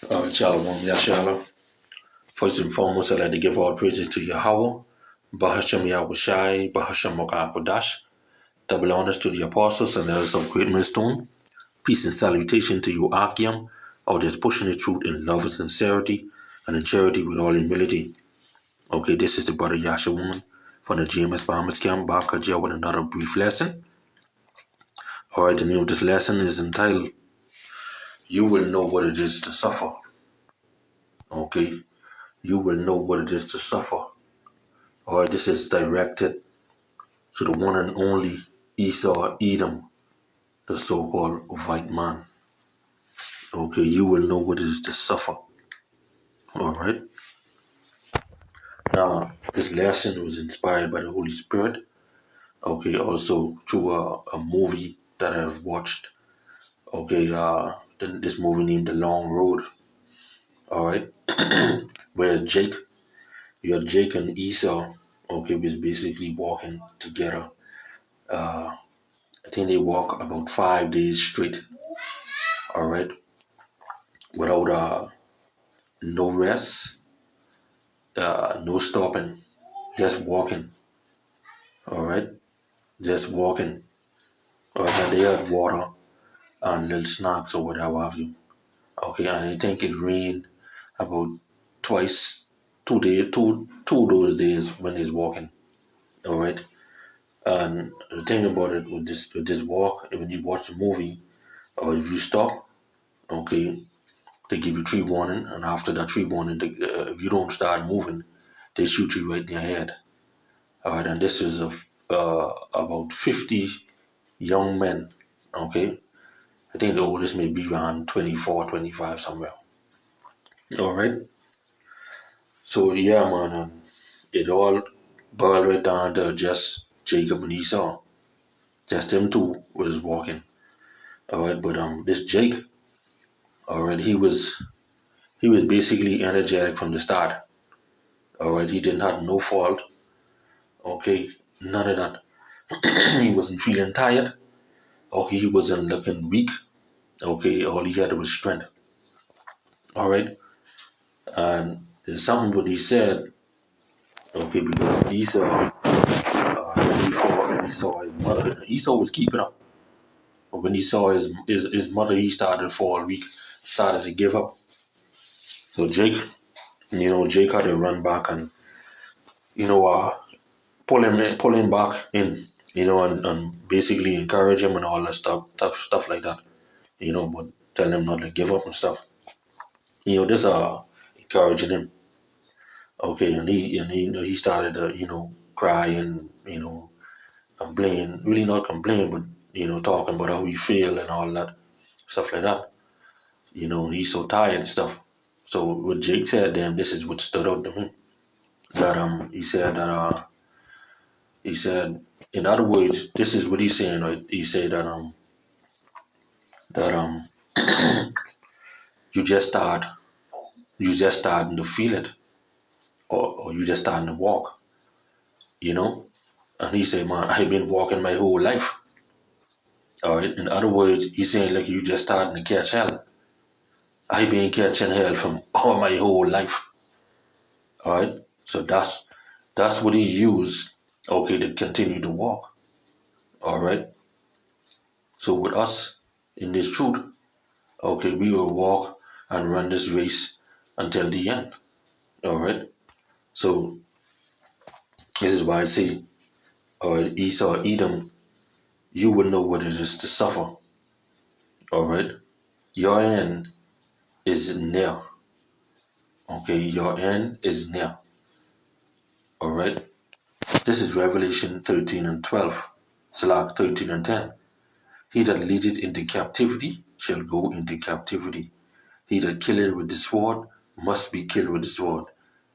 Qam Yasharahla. First and foremost, I'd like to give all praises to Yahweh, Bahasham Yahushai, Bahasham Kodash. Double honors to the apostles and elders of Great Millstone. Peace and salutation to you, Akim, out there pushing the truth in love and sincerity and in charity with all humility. Okay, this is the brother YASHAWAN from the GMS Farmers Camp, back at with another brief lesson. Alright, the name of this lesson is entitled, You Will Know What It Is to Suffer. Okay, you will know what it is to suffer. Alright, this is directed to the one and only Esau Edom, the so-called white man. Okay, you will know what it is to suffer. Alright. Now, this lesson was inspired by the Holy Spirit. Okay, also through a movie that I've watched. Okay, this movie named The Long Road. Alright. Where Jake, you have Jake and Esau, okay, was basically walking together. I think they walk about 5 days straight. Alright. Without no rest, no stopping, just walking. Alright. Just walking. Alright, and they had water and little snacks or whatever have you. Okay, and I think it rained about twice, 2 days, two of those days when he's walking. Alright. And the thing about it with this walk, when you watch the movie, or if you stop, okay, they give you 3 warning, and after that 3 warning, if you don't start moving, they shoot you right in your head. Alright, and this is about 50 young men, okay? I think the oldest may be around 24, 25 somewhere. Alright? So yeah, man, it all boiled right down to just Jacob and Esau. Just them two was walking. Alright, but this Jake, alright, he was basically energetic from the start. Alright, he didn't have no fault. Okay, none of that. He wasn't feeling tired. Okay, he wasn't looking weak. Okay, all he had was strength. Alright, and there's something what he said. Okay, because Esau, when he saw his mother, Esau was keeping up. But when he saw his mother, he started to fall weak, started to give up. So Jake had to run back and, pull him back in, and basically encourage him and all that stuff like that. But tell him not to give up and stuff. This encouraging him. Okay, and he started to cry and complain. Really not complain, but talking about how he feel and all that stuff like that. He's so tired and stuff. So what Jake said, then this is what stood out to me. That he said, in other words, this is what he's saying, right? He said that you just starting to feel it, or you just starting to walk, And he said, man, I've been walking my whole life. All right. In other words, he's saying like you just starting to catch hell. I've been catching hell from all my whole life. All right. So that's what he used, okay, to continue to walk. All right. So with us in this truth, okay, we will walk and run this race until the end. All right. So this is why I say, all right, Esau, Edom, you will know what it is to suffer. All right. Your end is near. Okay, your end is near. All right. This is Revelation 13 and 12. Slack 13 and 10. He that leadeth into captivity shall go into captivity. He that killeth with the sword must be killed with the sword.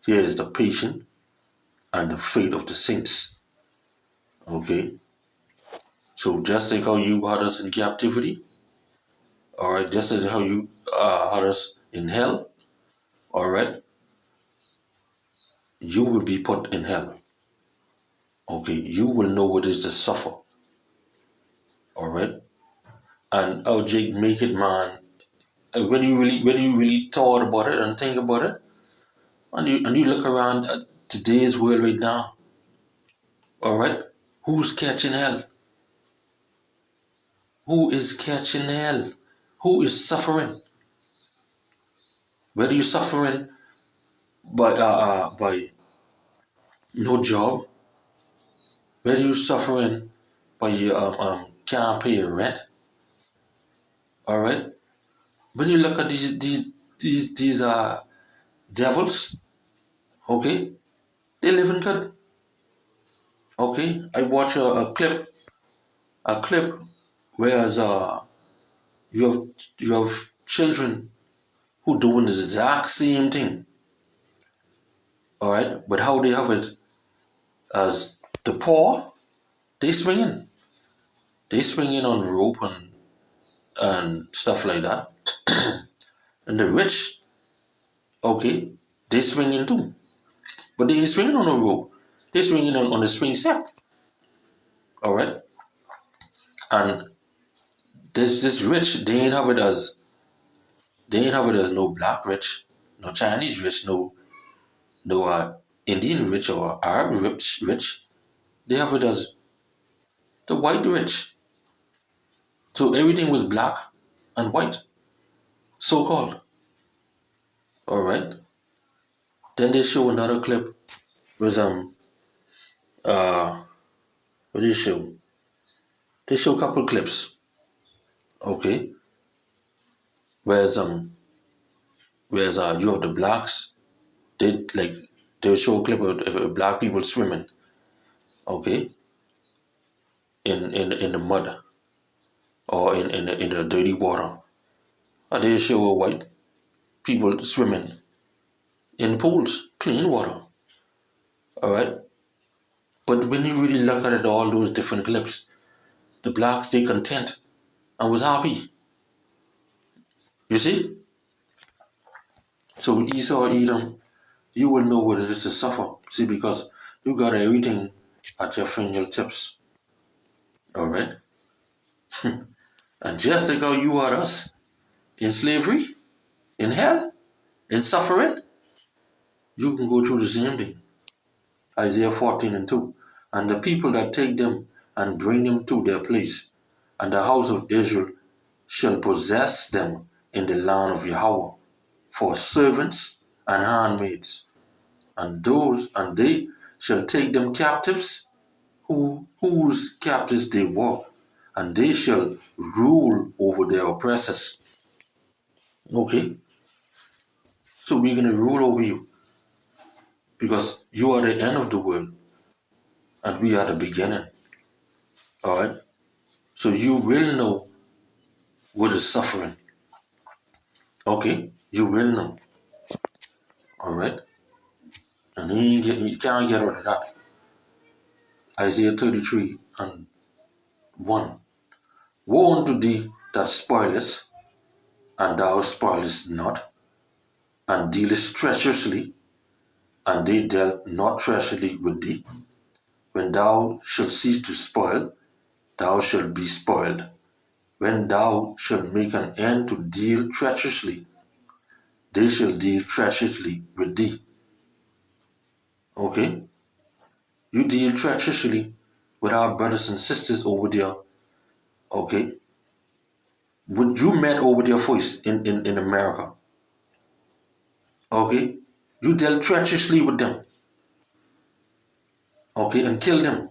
Here is the patience and the faith of the saints. Okay. So just like how you had us in captivity, all right, just like how you had us in hell, all right, you will be put in hell. Okay, you will know what it is to suffer. All right. And how Jake make it, man, when you really thought about it and think about it, and you look around at today's world right now, all right, who's catching hell? Who is catching hell? Who is suffering? Whether you're suffering by no job, whether you're suffering by you can't pay your rent, all right. When you look at these devils, okay, they live in good. Okay, I watch a clip whereas you have you have children who doing the exact same thing, all right, but how they have it as the poor, they swinging, they swinging on rope and stuff like that, and the rich, okay, they swinging too, but they ain't swinging on a rope, they swinging on the swing set, all right, and this rich, they ain't have it as no black rich, no Chinese rich, no Indian rich or Arab rich. They have it as the white rich. So everything was black and white, so called. All right. Then they show another clip with what do they show? They show a couple clips. Okay. Whereas you have the blacks. They show a clip of black people swimming. Okay. In the mud or in the dirty water. And they show white people swimming in pools, clean water. All right. But when you really look at it, all those different clips, the blacks stay content and was happy. You see? So Esau, Edom, you will know what it is to suffer. See, because you got everything at your fingertips. All right? And just like how you are us in slavery, in hell, in suffering, you can go through the same thing. Isaiah 14:2. And the people that take them and bring them to their place, and the house of Israel shall possess them in the land of Yahweh for servants and handmaids, and they shall take them captives whose captives they were, and they shall rule over their oppressors. Okay, so we're gonna rule over you because you are the end of the world and we are the beginning. All right, so you will know what is suffering. Okay, you will know. All right, and you can't get rid of that. Isaiah 33:1. Woe unto thee that spoilest, and thou spoilest not, and dealest treacherously, and they dealt not treacherously with thee. When thou shalt cease to spoil, thou shalt be spoiled. When thou shalt make an end to deal treacherously, they shall deal treacherously with thee. Okay? You deal treacherously with our brothers and sisters over there. Okay? What you met over there first in America. Okay? You dealt treacherously with them. Okay? And killed them.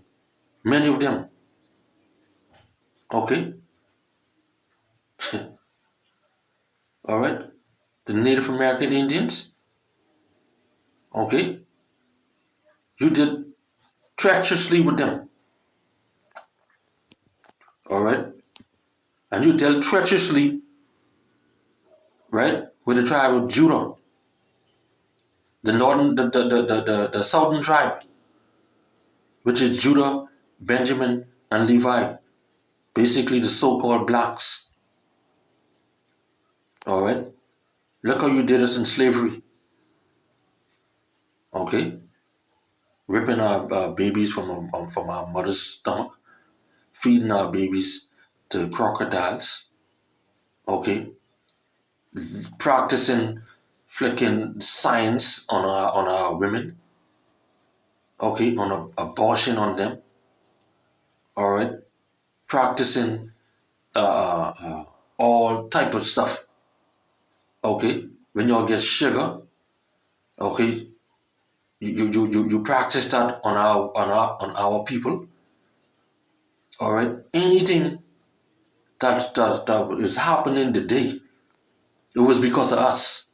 Many of them. Okay? All right? The Native American Indians. Okay? You did treacherously with them. All right? And you dealt treacherously, right, with the tribe of Judah, the northern, the southern tribe, which is Judah, Benjamin, and Levi, basically the so-called blacks. All right? Look how you did us in slavery. Okay? Ripping our babies from our mother's stomach, feeding our babies to crocodiles. Okay? practicing flicking science on our women, okay, on abortion on them, all right, practicing all type of stuff, okay. When y'all get sugar, okay, you practice that on our people, all right. Anything that is happening today, it was because of us,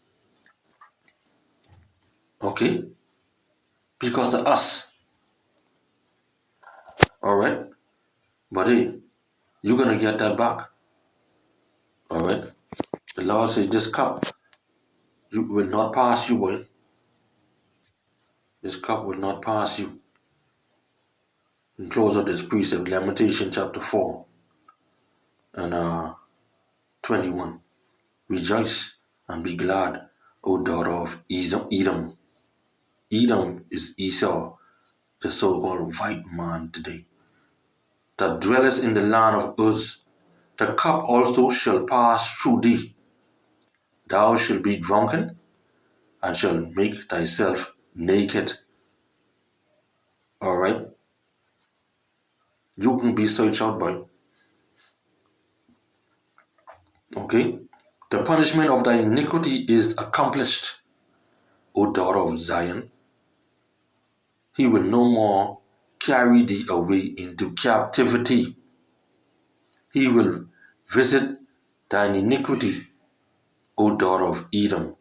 okay, because of us, all right. But hey, you're gonna get that back, all right. The Lord said, "This cup you will not pass you, boy. This cup will not pass you." In close of this precept, Lamentation chapter 4 and 21. Rejoice and be glad, O daughter of Edom. Edom is Esau, the so-called white man today, that dwelleth in the land of Uz. The cup also shall pass through thee. Thou shalt be drunken, and shalt make thyself naked. All right? You can be searched out by. Okay? The punishment of thy iniquity is accomplished, O daughter of Zion. He will no more carry thee away into captivity. He will visit thine iniquity, O daughter of Edom.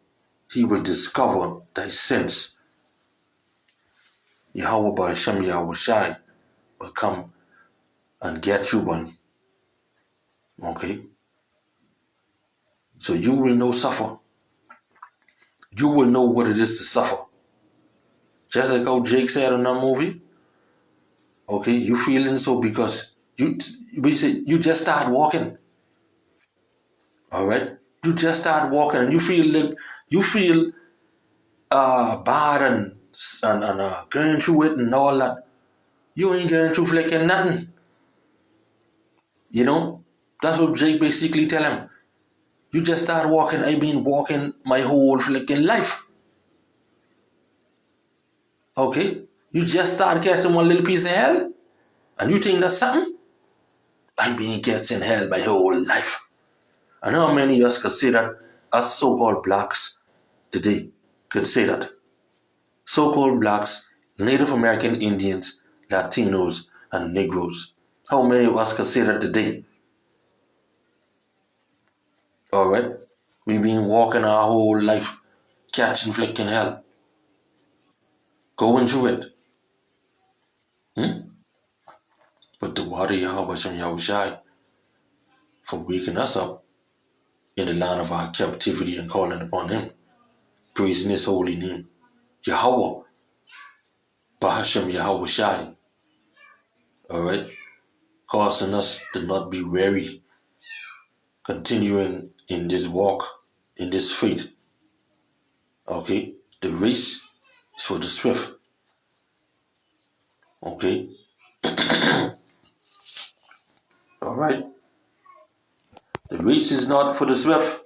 He will discover thy sins. Yahweh by Hashem Yahweh Shai will come and get you one. Okay? So you will know suffer. You will know what it is to suffer. Just like how Jake said in that movie. Okay, you feeling so because you just start walking. All right? You just start walking and you feel bad and going through it and all that. You ain't going through flicking nothing. You know? That's what Jake basically tell him. You just start walking. I've been walking my whole flicking life. Okay? You just start catching one little piece of hell and you think that's something? I've been catching hell my whole life. And how many of us could say that, us so-called blacks today could say that? So-called blacks, Native American Indians, Latinos, and Negroes. How many of us could say that today? All right? We've been walking our whole life, catching flicking hell, going through it. But the water Yahweh Shem Yahushai for waking us up in the land of our captivity and calling upon Him, praising His holy name, Yahweh, Bahashem Yahweh Shai. All right? Causing us to not be weary, continuing in this walk, in this faith. Okay? The race is for the swift. Okay? All right? The race is not for the swift.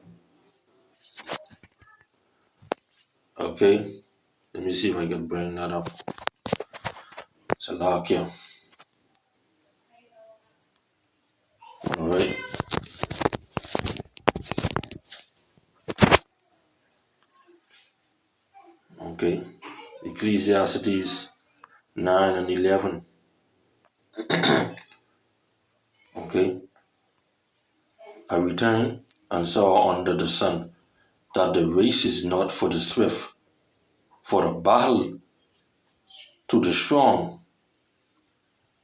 Okay? Let me see if I can bring that up. Salakia. All right? Okay? Ecclesiastes 9 and 11. Okay? I returned and saw under the sun that the race is not for the swift, for the battle to the strong,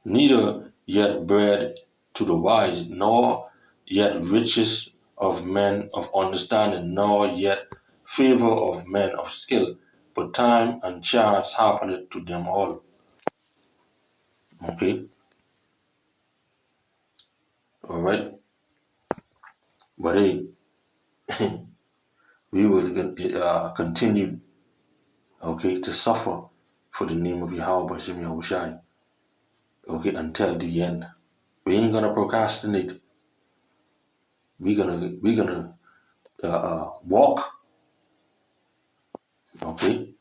neither yet bread to the wise, nor yet riches of men of understanding, nor yet favor of men of skill, but time and chance happeneth to them all. Okay? All right? But hey, we will continue, okay, to suffer for the name of Yahweh Bashem Yahushai, okay, until the end. We ain't gonna procrastinate. We're gonna walk. Okay.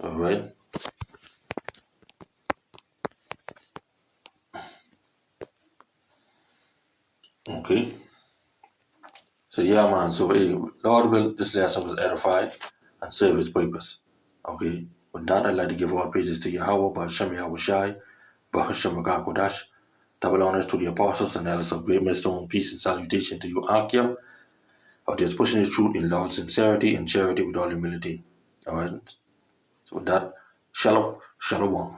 All right. Okay. So yeah, man. So hey, Lord will this lesson was edified and serve His purpose. Okay. With that, I'd like to give all praises to Yahweh, Bahashem Yahushai, Bahashem Kodash. Double honors to the apostles and elders of great millstone. Peace and salutation to you, Akia, of the pushing the truth in love, sincerity, and charity with all humility. All right. So with that, shalom, shalom.